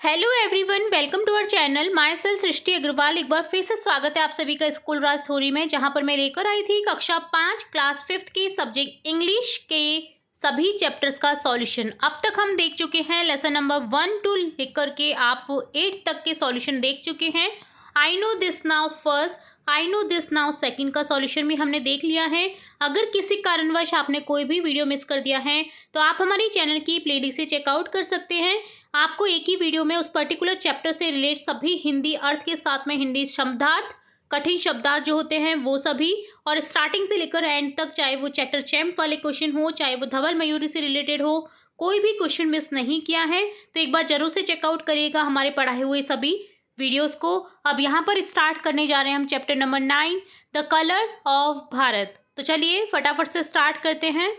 Hello everyone, welcome to our channel. Myself Srishti Agarwal. एक बार फिर से स्वागत है आप सभी का स्कूल राज थ्योरी में, जहां पर मैं लेकर आई थी कक्षा 5 क्लास 5 की सब्जेक्ट इंग्लिश के सभी चैप्टर्स का सॉल्यूशन। अब तक हम देख चुके हैं लेसन नंबर 1 टू लेकर के आप 8 तक के सॉल्यूशन देख चुके हैं। I know this now first, I know this now second का सॉल्यूशन भी हमने देख लिया है। अगर किसी कारणवश आपने कोई भी वीडियो मिस कर दिया है तो आप हमारी चैनल की प्लेलिस्ट से चेकआउट कर सकते हैं। आपको एक ही वीडियो में उस पर्टिकुलर चैप्टर से रिलेट सभी हिंदी अर्थ के साथ में हिंदी शब्दार्थ, कठिन शब्दार्थ जो होते हैं वो सभी, और स्टार्टिंग से लेकर एंड तक, चाहे वो चैप्टर चैम्प वाले क्वेश्चन हो, चाहे वो धवल मयूरी से रिलेटेड हो, कोई भी क्वेश्चन मिस नहीं किया है तो एक बार जरूर से चेकआउट करिएगा हमारे पढ़ाए हुए सभी वीडियोस को। अब यहाँ पर स्टार्ट करने जा रहे हैं हम chapter number 9, the colours of Bharat. तो चलिए फटाफट से स्टार्ट करते हैं।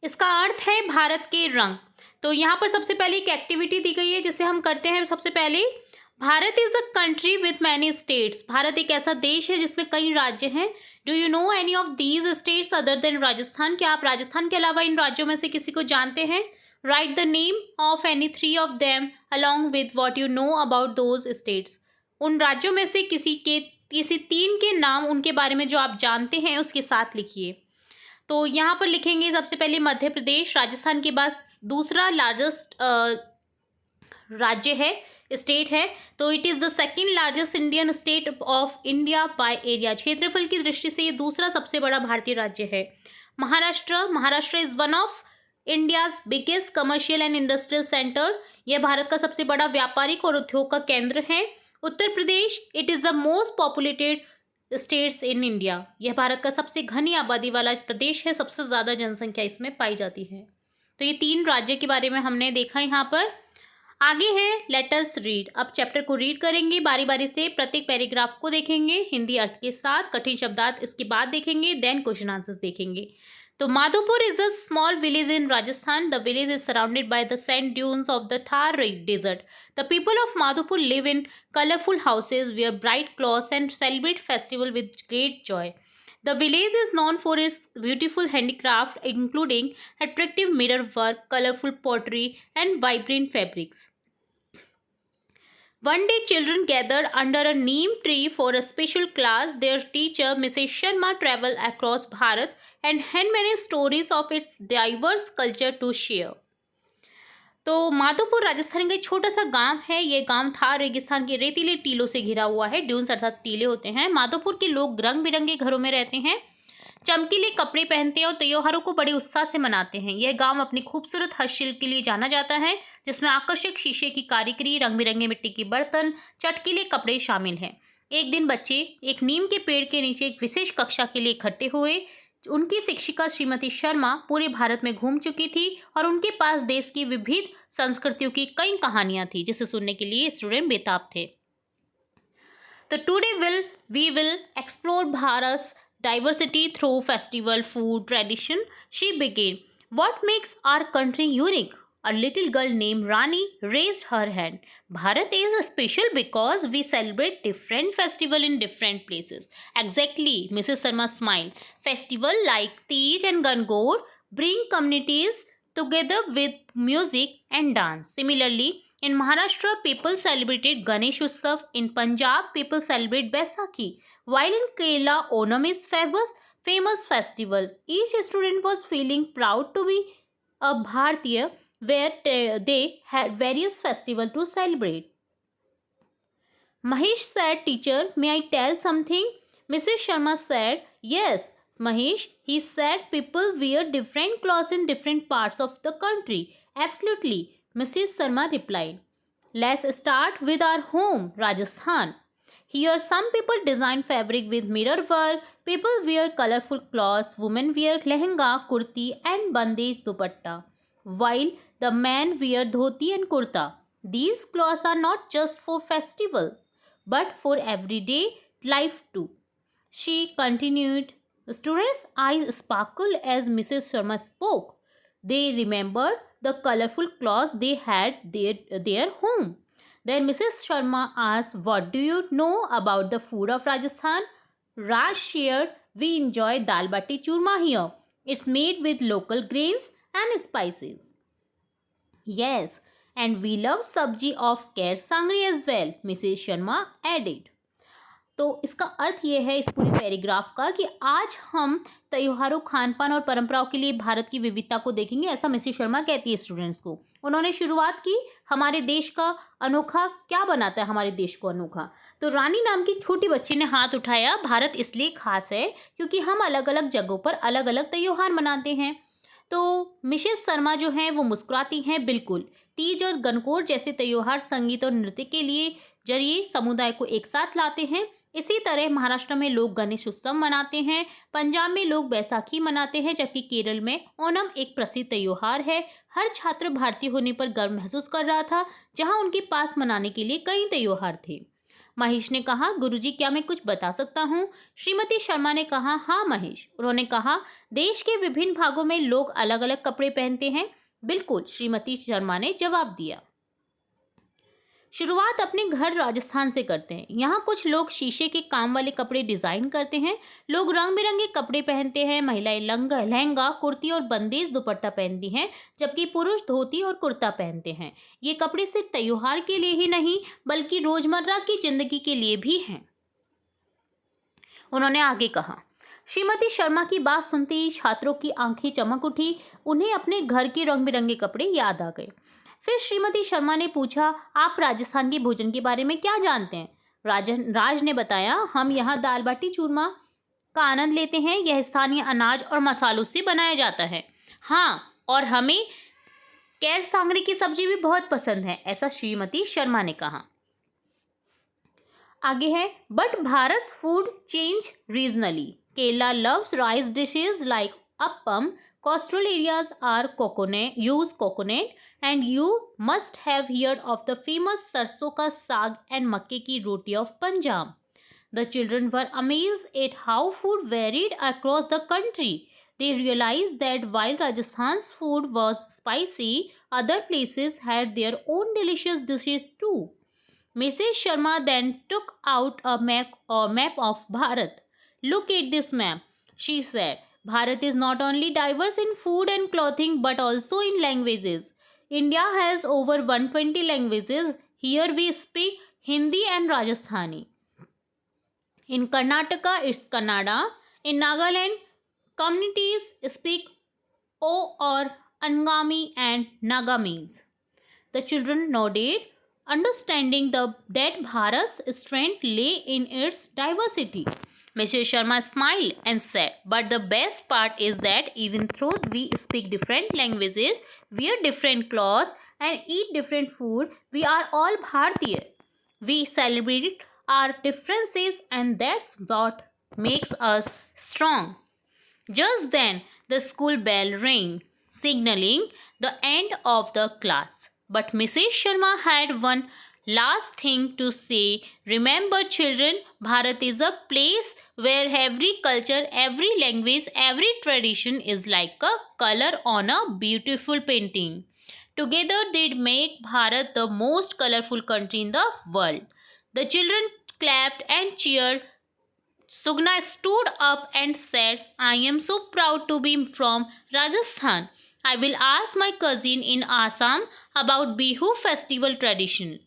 इसका अर्थ है भारत के रंग। तो यहाँ पर सबसे पहले एक एक्टिविटी दी गई है जिसे हम करते हैं। सबसे पहले, Bharat is a country with many states. Bharat एक ऐसा देश है जिसमें कई राज्य हैं। Do you know any of these states other than Rajasthan? क्या आप राजस्थान के अलावा इन राज्यों में से किसी को जानते हैं? Right the name of any 3 of them along with what you know about those states. उन राज्यों में से किसी 3 के नाम, उनके बारे में जो आप जानते हैं उसके साथ लिखिए। तो यहाँ पर लिखेंगे सबसे पहले मध्य प्रदेश, राजस्थान के बाद दूसरा लार्जेस्ट राज्य है, स्टेट है। तो it is the second largest Indian state of India by area. क्षेत्रफल की दृष्टि से ये दूसरा सबसे बड़ा भारतीय राज्य है। Maharashtra is one of India's biggest commercial and industrial centre. यह भारत का सबसे बड़ा व्यापारिक और उद्योग का केंद्र है। Uttar Pradesh, it is the most populated states in India. यह भारत का सबसे घनी आबादी वाला प्रदेश है, सबसे ज़्यादा जनसंख्या इसमें पाई जाती है। तो ये 3 राज्य के बारे में हमने देखा यहाँ पर। आगे है लेट अस रीड। अब चैप्टर को रीड करेंगे बारी बारी से, प्रत्येक पैराग्राफ को देखेंगे हिंदी अर्थ के साथ, कठिन शब्दार्थ इसके बाद देखेंगे, देन क्वेश्चन आंसर्स देखेंगे। तो Madhopur is a small village in Rajasthan. The village is surrounded by the sand dunes of the Thar desert. The people of Madhopur live in colorful houses, wear bright clothes and celebrate festival with great joy. The village is known for its beautiful handicraft, including attractive mirror work, colorful pottery, and vibrant fabrics. One day, children gathered under a neem tree for a special class. Their teacher, Mrs. Sharma, traveled across Bharat and had many stories of its diverse culture to share. तो माधोपुर राजस्थान का एक छोटा सा गांव है। ये गांव थार रेगिस्तान के रेतीले टीलों से घिरा हुआ है। ड्यून्स अर्थात टीले होते हैं। माधोपुर के लोग रंग बिरंगे घरों में रहते हैं, चमकीले कपड़े पहनते हैं और त्योहारों को बड़े उत्साह से मनाते हैं। यह गांव अपनी खूबसूरत हस्तशिल्प के लिए जाना जाता है, जिसमें आकर्षक शीशे की कारीगरी, रंग बिरंगे मिट्टी के बर्तन, चटकीले कपड़े शामिल हैं। एक दिन बच्चे एक नीम के पेड़ के नीचे एक विशेष कक्षा के लिए इकट्ठे हुए। उनकी शिक्षिका श्रीमती शर्मा पूरे भारत में घूम चुकी थी और उनके पास देश की विविध संस्कृतियों की कई कहानियां थी, जिसे सुनने के लिए स्टूडेंट बेताब थे। तो today we will explore Bharat's diversity through festival, food, tradition. She began. What makes our country unique? A little girl named Rani raised her hand. Bharat is special because we celebrate different festival in different places. Exactly, Mrs. Sharma smiled. Festival like Tej and Gangaur bring communities together with music and dance. Similarly, in Maharashtra, people celebrated Ganesh Utsav. In Punjab, people celebrate Baisakhi. While in Kerala, Onam is famous festival. Each student was feeling proud to be a Bharatiya, where they had various festivals to celebrate. Mahesh said, "Teacher, may I tell something?" Mrs. Sharma said, "Yes, Mahesh." He said, "People wear different clothes in different parts of the country." Absolutely, Mrs. Sharma replied. Let's start with our home, Rajasthan. Here, some people design fabric with mirror work. People wear colorful clothes. Women wear lehenga, kurti, and bandage dupatta, while the men wear dhoti and kurta. These clothes are not just for festival, but for everyday life too. She continued. The students' eyes sparkled as Mrs. Sharma spoke. They remembered the colorful clothes they had their home. Then Mrs. Sharma asked, "What do you know about the food of Rajasthan?" Raj shared, "We enjoy dal bati churma here. It's made with local grains and spices." Yes, and we love sabzi of ker sangri as well, Mrs Sharma added. तो इसका अर्थ ये है इस पूरे paragraph का कि आज हम त्योहारों, खान पान और परंपराओं के लिए भारत की विविधता को देखेंगे, ऐसा मिसेस शर्मा कहती है स्टूडेंट्स को। उन्होंने शुरुआत की हमारे देश का अनोखा क्या बनाता है हमारे देश को अनोखा। तो रानी नाम की छोटी बच्ची ने हाथ उठाया, भारत इसलिए खास है क्योंकि हम अलग अलग जगहों पर अलग अलग त्योहार मनाते हैं। तो मिसेस शर्मा जो हैं वो मुस्कुराती हैं। बिल्कुल, तीज और गणगौर जैसे त्योहार संगीत और नृत्य के लिए जरिए समुदाय को एक साथ लाते हैं। इसी तरह महाराष्ट्र में लोग गणेश उत्सव मनाते हैं, पंजाब में लोग बैसाखी मनाते हैं, जबकि केरल में ओणम एक प्रसिद्ध त्योहार है। हर छात्र भारतीय होने पर गर्व महसूस कर रहा था, जहां उनके पास मनाने के लिए कई त्योहार थे। महेश ने कहा, गुरुजी क्या मैं कुछ बता सकता हूँ? श्रीमती शर्मा ने कहा, हाँ महेश। उन्होंने कहा, देश के विभिन्न भागों में लोग अलग अलग कपड़े पहनते हैं। बिल्कुल, श्रीमती शर्मा ने जवाब दिया। शुरुआत अपने घर राजस्थान से करते हैं। यहाँ कुछ लोग शीशे के काम वाले कपड़े डिजाइन करते हैं। लोग रंग बिरंगे कपड़े पहनते हैं। महिलाएं लहंगा, कुर्ती और बंदेज दुपट्टा पहनती हैं, जबकि पुरुष धोती और कुर्ता पहनते हैं। ये कपड़े सिर्फ त्योहार के लिए ही नहीं बल्कि रोजमर्रा की जिंदगी के लिए भी हैं। उन्होंने आगे कहा। श्रीमती शर्मा की बात सुनते ही छात्रों की आंखें चमक उठी। उन्हें अपने घर के रंग बिरंगे कपड़े याद आ गए। फिर श्रीमती शर्मा ने पूछा, आप राजस्थान के भोजन के बारे में क्या जानते हैं? राज ने बताया, हम यहाँ दाल बाटी चूरमा का आनंद लेते हैं। यह स्थानीय अनाज और मसालों से बनाया जाता है। हाँ, और हमें केर सांगरी की सब्जी भी बहुत पसंद है, ऐसा श्रीमती शर्मा ने कहा। आगे है, but Bharat food change regionally. Kerala loves rice dishes like appam. Coastal areas are use coconut, and you must have heard of the famous sarson ka saag and makke ki roti of Punjab. The children were amazed at how food varied across the country. They realized that while Rajasthan's food was spicy, other places had their own delicious dishes too. Mrs. Sharma then took out a map of Bharat. Look at this map, she said. Bharat is not only diverse in food and clothing but also in languages. India has over 120 languages. Here we speak Hindi and Rajasthani. In Karnataka, it's Kannada. In Nagaland, communities speak O or Angami and Nagamese. The children nodded, understanding that Bharat's strength lay in its diversity. Mrs. Sharma smiled and said, but the best part is that even though we speak different languages, wear different clothes, and eat different food, we are all Bharatiya. We celebrate our differences, and that's what makes us strong. Just then, the school bell rang, signaling the end of the class. But Mrs. Sharma had one last thing to say. Remember, children, Bharat is a place where every culture, every language, every tradition is like a color on a beautiful painting. Together, they make Bharat the most colorful country in the world. The children clapped and cheered. Sugna stood up and said, I am so proud to be from Rajasthan. I will ask my cousin in Assam about Bihu festival tradition.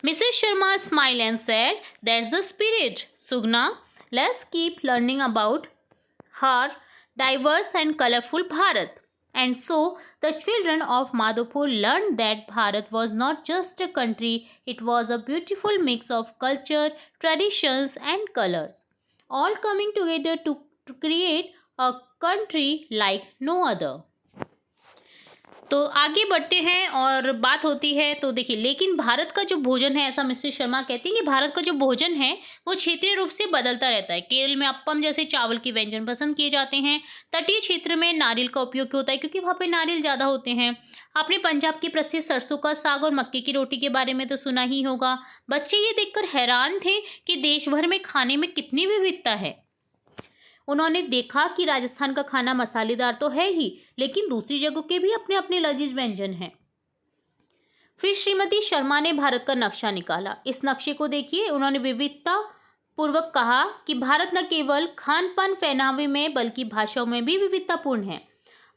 Mrs. Sharma smiled and said, that's the spirit, Sugna. Let's keep learning about her diverse and colorful Bharat. And so the children of Madhopur learned that Bharat was not just a country, it was a beautiful mix of culture, traditions and colors, all coming together to create a country like no other. तो आगे बढ़ते हैं और बात होती है। तो देखिए, लेकिन भारत का जो भोजन है, ऐसा मिसेस शर्मा कहती हैं कि भारत का जो भोजन है वो क्षेत्रीय रूप से बदलता रहता है। केरल में अप्पम जैसे चावल के व्यंजन पसंद किए जाते हैं। तटीय क्षेत्र में नारियल का उपयोग होता है क्योंकि वहाँ पे नारियल ज़्यादा होते हैं। आपने पंजाब की प्रसिद्ध सरसों का साग और मक्के की रोटी के बारे में तो सुना ही होगा। बच्चे ये देखकर हैरान थे कि देश भर में खाने में कितनी विविधता है। उन्होंने देखा कि राजस्थान का खाना मसालेदार तो है ही, लेकिन दूसरी जगहों के भी अपने अपने लजीज व्यंजन हैं। फिर श्रीमती शर्मा ने भारत का नक्शा निकाला। इस नक्शे को देखिए। उन्होंने विविधता पूर्वक कहा कि भारत न केवल खान पान पहनावे में बल्कि भाषाओं में भी विविधतापूर्ण है।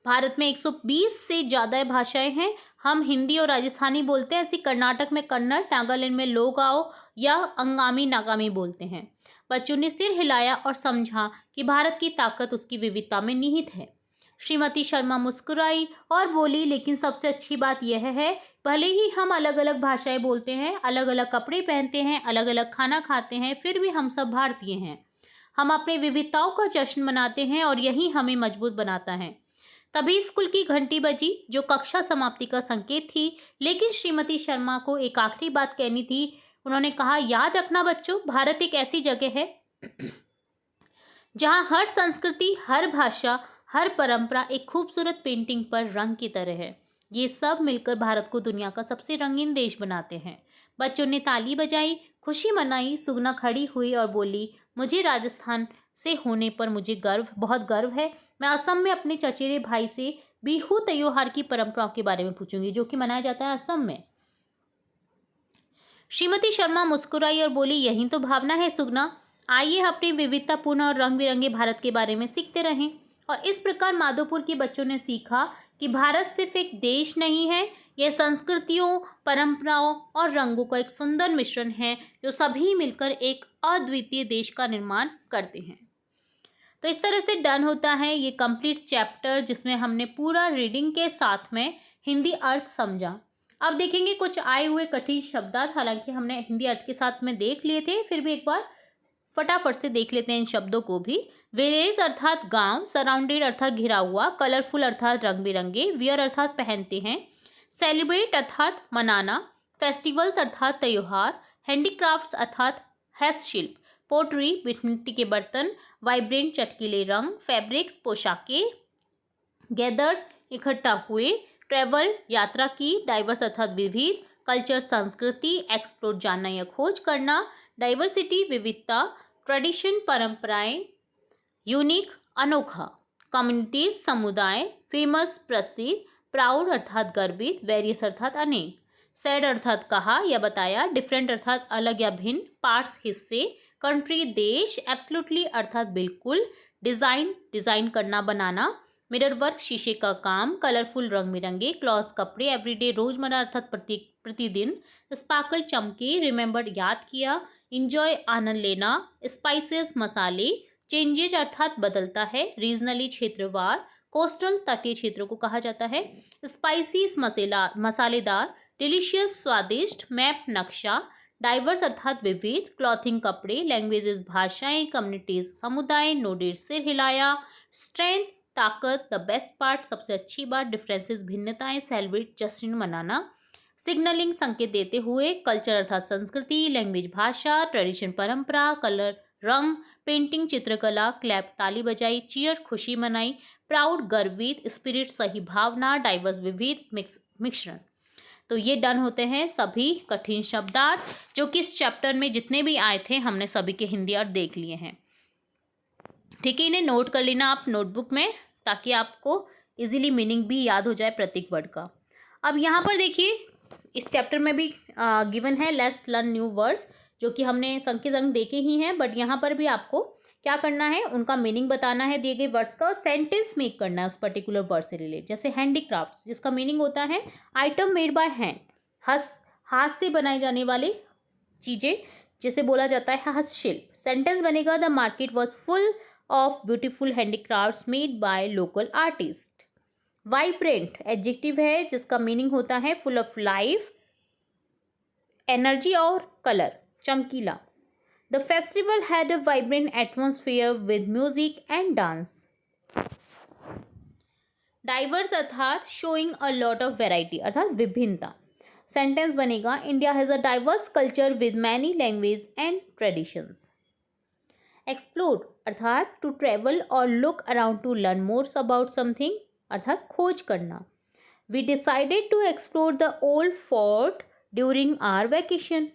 भारत में 120 से ज़्यादा भाषाएं हैं। हम हिंदी और राजस्थानी बोलते हैं, ऐसे कर्नाटक में कन्नड़, नागालैंड में लोगाओ या अंगामी नागामी बोलते हैं। बच्चों ने सिर हिलाया और समझा कि भारत की ताकत उसकी विविधता में निहित है। श्रीमती शर्मा मुस्कुराई और बोली, लेकिन सबसे अच्छी बात यह है, भले ही हम अलग अलग भाषाएं बोलते हैं, अलग अलग कपड़े पहनते हैं, अलग अलग खाना खाते हैं, फिर भी हम सब भारतीय हैं। हम अपनी विविधताओं का जश्न मनाते हैं और यही हमें मजबूत बनाता है। तभी स्कूल की घंटी बजी, जो कक्षा समाप्ति का संकेत थी, लेकिन श्रीमती शर्मा को एक आखिरी बात कहनी थी। उन्होंने कहा, याद रखना बच्चों, भारत एक ऐसी जगह है जहां हर संस्कृति, हर भाषा, हर परंपरा एक खूबसूरत पेंटिंग पर रंग की तरह है। ये सब मिलकर भारत को दुनिया का सबसे रंगीन देश बनाते हैं। बच्चों ने ताली बजाई, खुशी मनाई। सुगना खड़ी हुई और बोली, मुझे राजस्थान से होने पर मुझे बहुत गर्व है। मैं असम में अपने चचेरे भाई से बिहू त्योहार की परंपराओं के बारे में पूछूंगी, जो कि मनाया जाता है असम में। श्रीमती शर्मा मुस्कुराई और बोली, यही तो भावना है सुगना। आइए अपनी विविधतापूर्ण और रंग बिरंगे भारत के बारे में सीखते रहें। और इस प्रकार माधोपुर के बच्चों ने सीखा कि भारत सिर्फ एक देश नहीं है, यह संस्कृतियों, परंपराओं और रंगों का एक सुंदर मिश्रण है, जो सभी मिलकर एक अद्वितीय देश का निर्माण करते हैं। तो इस तरह से डन होता है ये कंप्लीट चैप्टर, जिसमें हमने पूरा रीडिंग के साथ में हिंदी अर्थ समझा। अब देखेंगे कुछ आए हुए कठिन शब्दार्थ, हालांकि हमने हिंदी अर्थ के साथ में देख लिए थे, फिर भी एक बार फटाफट से देख लेते हैं इन शब्दों को भी। विलेज अर्थात गांव, सराउंडेड अर्थात घिरा हुआ, कलरफुल अर्थात रंग बिरंगे, वियर अर्थात पहनते हैं, सेलिब्रेट अर्थात मनाना, फेस्टिवल्स अर्थात त्योहार, हैंडीक्राफ्ट्स अर्थात हस्तशिल्प, पोट्री मिट्टी के बर्तन, वाइब्रेंट चटकीले रंग, फैब्रिक्स पोशाकें, गैदर्ड इकट्ठा हुए, ट्रैवल यात्रा की, डाइवर्स अर्थात विविध, कल्चर संस्कृति, एक्सप्लोर जानना या खोज करना, डाइवर्सिटी विविधता, ट्रेडिशन परंपराएं, यूनिक अनोखा, कम्युनिटीज समुदाय, फेमस प्रसिद्ध, प्राउड अर्थात गर्वित, वेरियस अर्थात अनेक, सैड अर्थात कहा या बताया, डिफरेंट अर्थात अलग या भिन्न, पार्ट्स हिस्से, कंट्री देश, एब्सोल्युटली अर्थात बिल्कुल, डिजाइन डिजाइन करना बनाना, मिरर वर्क शीशे का काम, कलरफुल रंग बिरंगे, क्लॉथ कपड़े, एवरीडे रोजमर्रा अर्थात प्रतिदिन, स्पार्कल चमके, रिमेंबर्ड याद किया, इंजॉय आनंद लेना, स्पाइसेस मसाले, चेंजेज अर्थात बदलता है, रीजनली क्षेत्रवार, कोस्टल तटीय क्षेत्रों को कहा जाता है, स्पाइसीज मसालेदार, डिलीशियस स्वादिष्ट, मैप नक्शा, डाइवर्स अर्थात विविध, क्लॉथिंग कपड़े, लैंग्वेजेस भाषाएं, कम्युनिटीज समुदाय, नोडेड सिर हिलाया, स्ट्रेंथ ताकत, द बेस्ट पार्ट सबसे अच्छी बात, डिफरेंसेस भिन्नताएं, सेलिब्रेट जश्न मनाना, सिग्नलिंग संकेत देते हुए, कल्चर अर्थात संस्कृति, लैंग्वेज भाषा, ट्रेडिशन परंपरा, कलर रंग, पेंटिंग चित्रकला, क्लैप ताली बजाई, चीयर खुशी मनाई, प्राउड गर्वित, स्पिरिट सही भावना, डाइवर्स विविध मिश्रण। तो ये डन होते हैं सभी कठिन शब्दार्थ, जो कि इस चैप्टर में जितने भी आए थे हमने सभी के हिंदी अर्थ देख लिए हैं। ठीक है, इन्हें नोट कर लेना आप नोटबुक में, ताकि आपको इजीली मीनिंग भी याद हो जाए प्रत्येक वर्ड का। अब यहाँ पर देखिए, इस चैप्टर में भी गिवन है लेट्स लर्न न्यू वर्ड्स, जो कि हमने संग के संग देखे ही हैं, बट यहाँ पर भी आपको क्या करना है, उनका मीनिंग बताना है दिए गए वर्ड्स का, और सेंटेंस मेक करना है उस पर्टिकुलर वर्ड से रिलेटेड। जैसे हैंडीक्राफ्ट्स, जिसका मीनिंग होता है आइटम मेड बाय हैंड, हाथ से बनाए जाने वाले चीज़ें, जिसे बोला जाता है हस्तशिल्प। सेंटेंस बनेगा, the market was full of beautiful handicrafts made by local artist. Vibrant adjective है, जिसका मीनिंग होता है फुल ऑफ लाइफ, एनर्जी और कलर, चमकीला। The festival had a vibrant atmosphere with music and dance. Diverse अर्थात showing a lot of variety अर्थात विभिन्नता। Sentence बनेगा, India has a diverse culture with many language and traditions. Explore अर्थात to travel और look around to learn more about something अर्थात खोज करना। We decided to explore the old fort during our vacation.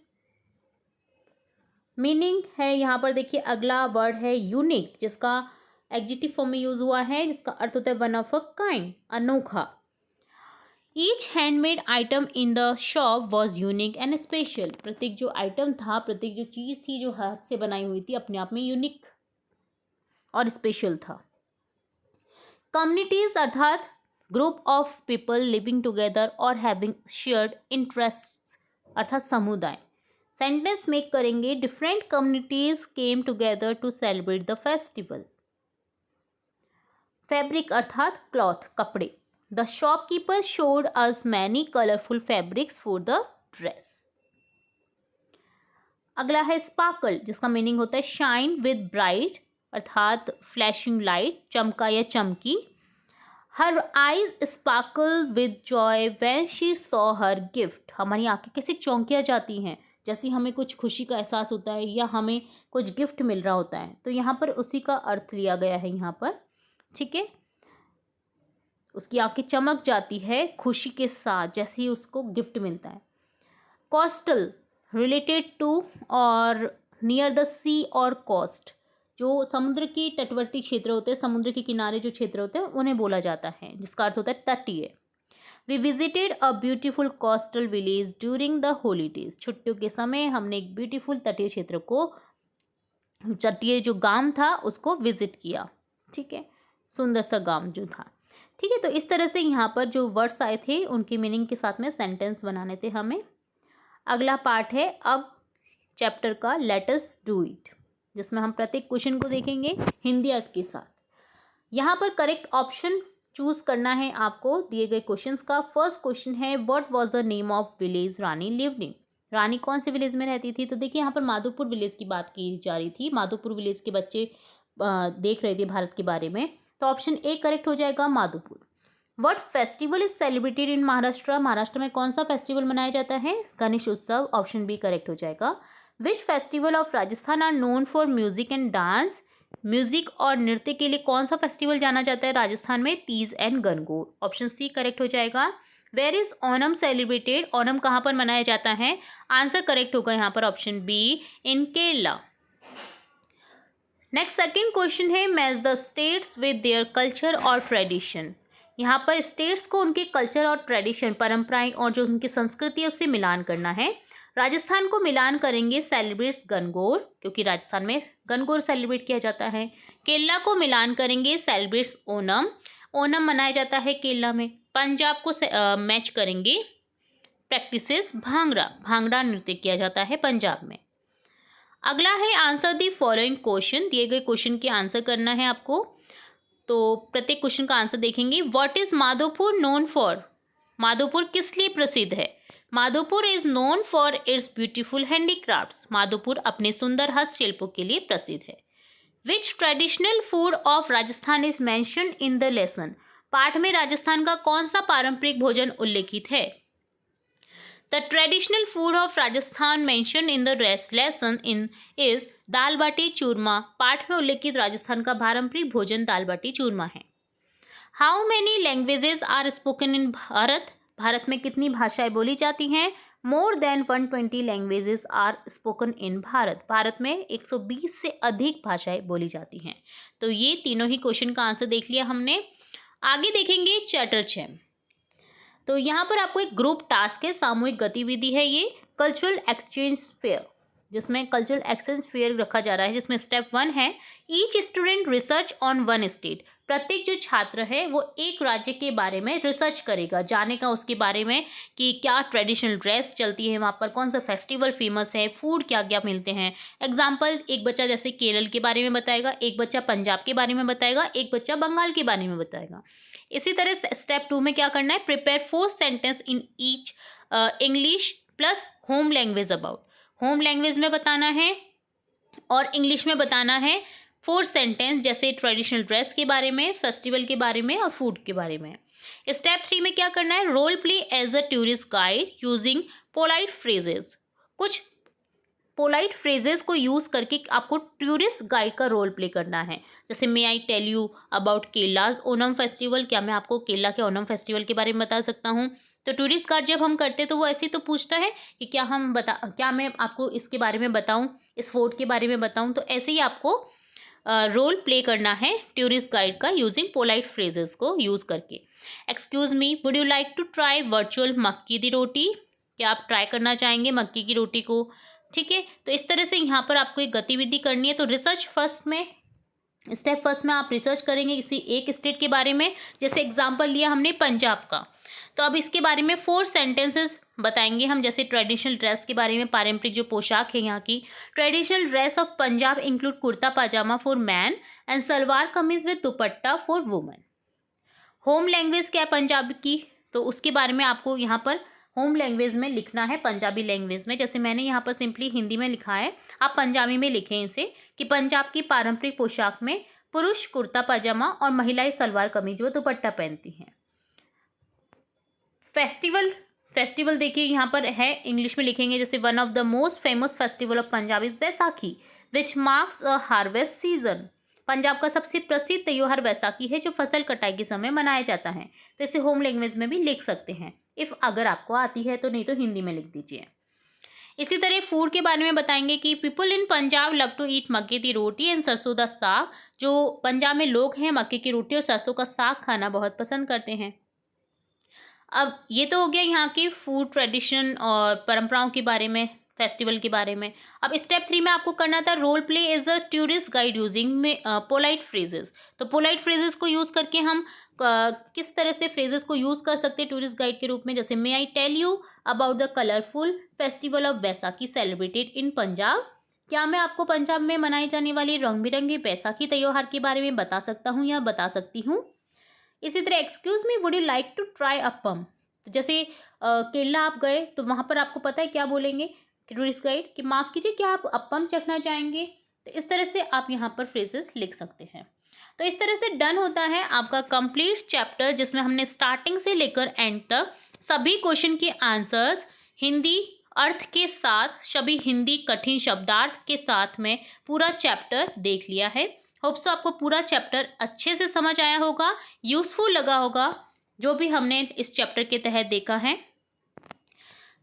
Meaning है यहाँ पर देखिए, अगला वर्ड है यूनिक, जिसका एडजेक्टिव फॉर्म में यूज हुआ है, जिसका अर्थ होता है वन ऑफ अ काइंड, अनोखा। Each handmade item in the shop was unique and special. प्रत्येक जो आइटम था, प्रत्येक जो चीज़ थी जो हाथ से बनाई हुई थी, अपने आप में यूनिक और स्पेशल था। कम्युनिटीज अर्थात group of people living together और हैविंग शेयर्ड इंटरेस्ट अर्थात समुदाय। सेंटेंस मेक करेंगे different communities came together to celebrate the festival. Fabric अर्थात क्लॉथ कपड़े। The shopkeeper showed us many colourful fabrics for the dress. अगला है sparkle, जिसका meaning होता है शाइन विद ब्राइट अर्थात फ्लैशिंग लाइट, चमका या चमकी। Her eyes sparkle with Joy when she saw her gift. हमारी आंखें कैसी चौंकिया जाती हैं जैसे हमें कुछ खुशी का एहसास होता है या हमें कुछ गिफ्ट मिल रहा होता है, तो यहाँ पर उसी का अर्थ लिया गया है यहाँ पर। ठीक है, उसकी आंखें चमक जाती है खुशी के साथ जैसे ही उसको गिफ्ट मिलता है। कोस्टल रिलेटेड टू और नियर द सी और कोस्ट, जो समुद्र की तटवर्ती क्षेत्र होते हैं, समुद्र के किनारे जो क्षेत्र होते हैं उन्हें बोला जाता है, जिसका अर्थ होता है तटीय। We visited a beautiful coastal village during the holidays. छुट्टियों के समय हमने एक ब्यूटीफुल तटीय क्षेत्र को, तटीय जो गांव था उसको विजिट किया। ठीक है, सुंदर सा गांव जो था। ठीक है, तो इस तरह से यहाँ पर जो वर्ड्स आए थे उनकी मीनिंग के साथ में सेंटेंस बनाने थे हमें। अगला पार्ट है अब चैप्टर का लेट अस डू इट, जिसमें हम प्रत्येक क्वेश्चन को देखेंगे हिंदी अर्थ के साथ। यहाँ पर करेक्ट ऑप्शन चूज करना है आपको दिए गए क्वेश्चंस का। फर्स्ट क्वेश्चन है what was the name of village Rani lived in. Rani कौन से विलेज में रहती थी? तो देखिए यहाँ पर माधोपुर विलेज की बात की जा रही थी। माधोपुर विलेज के बच्चे देख रहे थे भारत के बारे में, तो ऑप्शन ए करेक्ट हो जाएगा Madhopur. What festival is celebrated in Maharashtra. Maharashtra में कौन सा फेस्टिवल मनाया जाता है? गणेश उत्सव। ऑप्शन बी करेक्ट हो जाएगा। Which festival of Rajasthan are known for music and dance. Music और नृत्य के लिए कौन सा फेस्टिवल जाना जाता है राजस्थान में? Teej and Gangaur. Option C correct हो जाएगा। Where is Onam celebrated. Onam कहाँ पर मनाया जाता है? आंसर करेक्ट होगा यहाँ पर option B in Kerala. Next second question है match the states with their culture और ट्रेडिशन। यहाँ पर स्टेट्स को उनके कल्चर और ट्रेडिशन, परंपराएं और जो उनकी संस्कृति है उससे मिलान करना है। राजस्थान को मिलान करेंगे सेलिब्रेट्स गणगौर, क्योंकि राजस्थान में गणगौर सेलिब्रेट किया जाता है। केरला को मिलान करेंगे सेलिब्रेट्स ओनम, ओनम मनाया जाता है केरला में। पंजाब को मैच करेंगे प्रैक्टिसेस भांगड़ा, भांगड़ा नृत्य किया जाता है पंजाब में। अगला है आंसर दी फॉलोइंग क्वेश्चन। दिए गए क्वेश्चन के आंसर करना है आपको, तो प्रत्येक क्वेश्चन का आंसर देखेंगे। What is Madhopur known for. Madhopur किस लिए प्रसिद्ध है? Madhopur is known for its beautiful handicrafts. Madhopur अपने सुंदर हस्तशिल्पों के लिए प्रसिद्ध है। Which traditional food of Rajasthan is mentioned in the lesson. पाठ में राजस्थान का कौन सा पारंपरिक भोजन उल्लेखित है? The traditional food of Rajasthan mentioned in the lesson is dal बाटी चूरमा। पाठ में उल्लेखित राजस्थान का पारंपरिक भोजन दाल बाटी चूरमा है। How many languages are spoken in Bharat. Bharat में कितनी भाषाएं बोली जाती हैं? More than 120 languages are spoken in Bharat. Bharat में 120 से अधिक भाषाएं बोली जाती हैं। तो ये तीनों ही क्वेश्चन का आंसर देख लिया हमने। आगे देखेंगे चैप्टर 6। तो यहाँ पर आपको एक ग्रुप टास्क है, सामूहिक गतिविधि है ये कल्चरल एक्सचेंज फेयर, जिसमें कल्चरल एक्सचेंज फेयर रखा जा रहा है, जिसमें स्टेप 1 है each student research on one state. प्रत्येक जो छात्र है वो एक राज्य के बारे में रिसर्च करेगा, जानेगा उसके बारे में कि क्या ट्रेडिशनल ड्रेस चलती है वहाँ पर, कौन सा फेस्टिवल फेमस है, फूड क्या क्या मिलते हैं। एग्जाम्पल, एक बच्चा जैसे केरल के बारे में बताएगा, एक बच्चा पंजाब के बारे में बताएगा, एक बच्चा बंगाल के बारे में बताएगा। इसी तरह स्टेप 2 में क्या करना है, prepare 4 sentence in each English plus home language about. Home language में बताना है और इंग्लिश में बताना है 4 सेंटेंस, जैसे ट्रेडिशनल ड्रेस के बारे में, फेस्टिवल के बारे में और फूड के बारे में। स्टेप 3 में क्या करना है, role play as a tourist guide using polite phrases. कुछ पोलाइट फ्रेजेस को यूज करके आपको टूरिस्ट गाइड का रोल प्ले करना है। जैसे may I tell you about Kerala's Onam festival, क्या मैं आपको केरला के ओनम फेस्टिवल के बारे में बता सकता हूँ। तो टूरिस्ट गाइड जब हम करते हैं तो वो ऐसे ही तो पूछता है कि क्या मैं आपको इसके बारे में बताऊँ, इस फोर्ट के बारे में बताऊँ। तो ऐसे ही आपको रोल प्ले करना है टूरिस्ट गाइड का यूजिंग पोलाइट फ्रेजेस को यूज करके। Excuse me, would you like to try virtual makki di रोटी। क्या आप ट्राई करना चाहेंगे मक्की की रोटी को? ठीक है, तो इस तरह से यहाँ पर आपको एक गतिविधि करनी है। तो रिसर्च फर्स्ट में स्टेप फर्स्ट में आप रिसर्च करेंगे किसी एक स्टेट के बारे में। जैसे एग्जांपल लिया हमने पंजाब का, तो अब इसके बारे में 4 सेंटेंसेस बताएंगे हम। जैसे ट्रेडिशनल ड्रेस के बारे में, पारंपरिक जो पोशाक है यहाँ की। Traditional dress of Punjab include kurta pyjama for man and salwar kameez with dupatta for women. Home language क्या है पंजाब की, तो उसके बारे में आपको यहाँ पर होम लैंग्वेज में लिखना है, पंजाबी लैंग्वेज में। जैसे मैंने यहाँ पर सिंपली हिंदी में लिखा है, आप पंजाबी में लिखें इसे, कि पंजाब की पारंपरिक पोशाक में पुरुष कुर्ता पाजामा और महिलाएं सलवार कमीज व दुपट्टा पहनती हैं। फेस्टिवल देखिए यहाँ पर है, इंग्लिश में लिखेंगे। जैसे one of the most famous festival of Punjab is Baisakhi which marks a harvest season. Punjab का सबसे प्रसिद्ध त्योहार बैसाखी है जो फसल कटाई के समय मनाया जाता है। तो इसे होम लैंग्वेज में भी लिख सकते हैं इफ़ अगर आपको आती है तो, नहीं तो हिंदी में लिख दीजिए। इसी तरह फूड के बारे में बताएंगे कि people in Punjab love to eat makke ki roti and सरसों दा साग। जो पंजाब में लोग हैं मक्के की रोटी और सरसों का साग खाना बहुत पसंद करते हैं। अब ये तो हो गया यहाँ की फूड ट्रेडिशन और परंपराओं के बारे में, फेस्टिवल के बारे में। अब स्टेप 3 में आपको करना था role play as a tourist guide using में पोलाइट फ्रेजेस। तो पोलाइट फ्रेजेस को यूज़ करके हम किस तरह से फ्रेजेस को यूज़ कर सकते हैं टूरिस्ट गाइड के रूप में। जैसे may I tell you about the colourful festival of Baisakhi celebrated in Punjab. क्या मैं आपको पंजाब में मनाई जाने वाली रंग बिरंगे बैसाखी त्योहार के बारे में बता सकता हूँ या बता सकती हूँ। इसी तरह excuse me would you like to try appam. तो जैसे केरला आप गए तो वहाँ पर आपको पता है क्या बोलेंगे टूरिस्ट गाइड कि माफ़ कीजिए क्या आप अपम चखना चाहेंगे। तो इस तरह से आप यहाँ पर फ्रेजेस लिख सकते हैं। तो इस तरह से डन होता है आपका कंप्लीट चैप्टर, जिसमें हमने स्टार्टिंग से लेकर एंड तक सभी क्वेश्चन के आंसर्स हिंदी अर्थ के साथ, सभी हिंदी कठिन शब्दार्थ के साथ में पूरा चैप्टर देख लिया है। होप्स तो आपको पूरा चैप्टर अच्छे से समझ आया होगा, यूज़फुल लगा होगा जो भी हमने इस चैप्टर के तहत देखा है।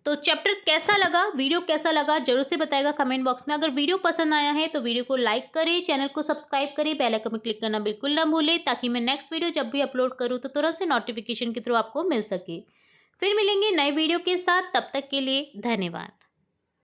तो चैप्टर कैसा लगा, वीडियो कैसा लगा जरूर से बताएगा कमेंट बॉक्स में। अगर वीडियो पसंद आया है तो वीडियो को लाइक करें, चैनल को सब्सक्राइब करें, बेल आइकन में क्लिक करना बिल्कुल ना भूलें, ताकि मैं नेक्स्ट वीडियो जब भी अपलोड करूँ तो तुरंत से नोटिफिकेशन के थ्रू आपको मिल सके। फिर मिलेंगे नए वीडियो के साथ, तब तक के लिए धन्यवाद।